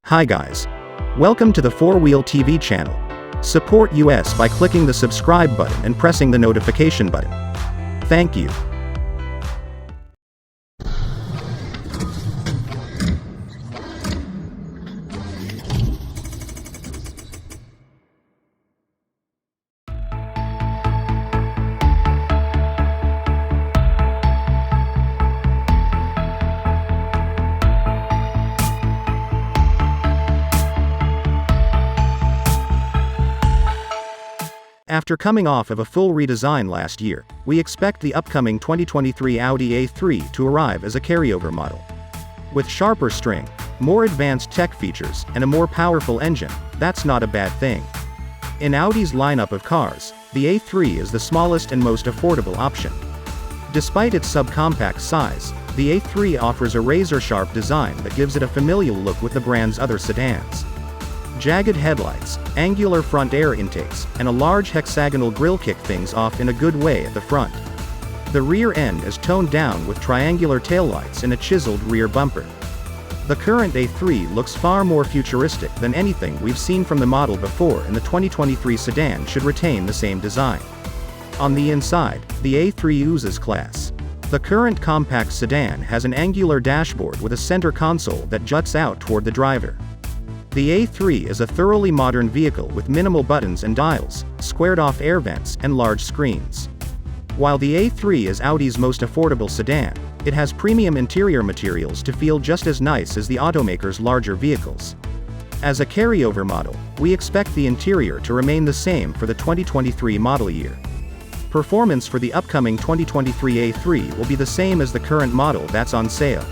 Hi guys. Welcome to the 4-Wheel TV channel. Support us by clicking the subscribe button and pressing the notification button. Thank you. After coming off of a full redesign last year, we expect the upcoming 2023 Audi A3 to arrive as a carryover model. With sharper string, more advanced tech features, and a more powerful engine, that's not a bad thing. In Audi's lineup of cars, the A3 is the smallest and most affordable option. Despite its subcompact size, the A3 offers a razor-sharp design that gives it a familial look with the brand's other sedans. Jagged headlights, angular front air intakes, and a large hexagonal grille kick things off in a good way at the front. The rear end is toned down with triangular taillights and a chiseled rear bumper. The current A3 looks far more futuristic than anything we've seen from the model before, and the 2023 sedan should retain the same design. On the inside, the A3 oozes class. The current compact sedan has an angular dashboard with a center console that juts out toward the driver. The A3 is a thoroughly modern vehicle with minimal buttons and dials, squared-off air vents, and large screens. While the A3 is Audi's most affordable sedan, it has premium interior materials to feel just as nice as the automaker's larger vehicles. As a carryover model, we expect the interior to remain the same for the 2023 model year. Performance for the upcoming 2023 A3 will be the same as the current model that's on sale.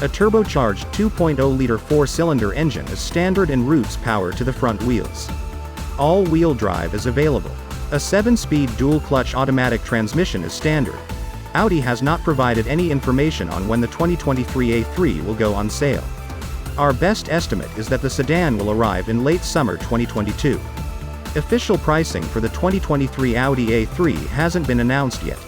A turbocharged 2.0-liter 4-cylinder engine is standard and routes power to the front wheels. All-wheel drive is available. A 7-speed dual-clutch automatic transmission is standard. Audi has not provided any information on when the 2023 A3 will go on sale. Our best estimate is that the sedan will arrive in late summer 2022. Official pricing for the 2023 Audi A3 hasn't been announced yet.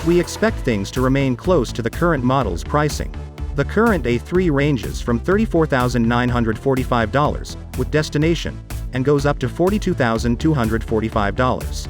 We expect things to remain close to the current model's pricing. The current A3 ranges from $34,945, with destination, and goes up to $42,245.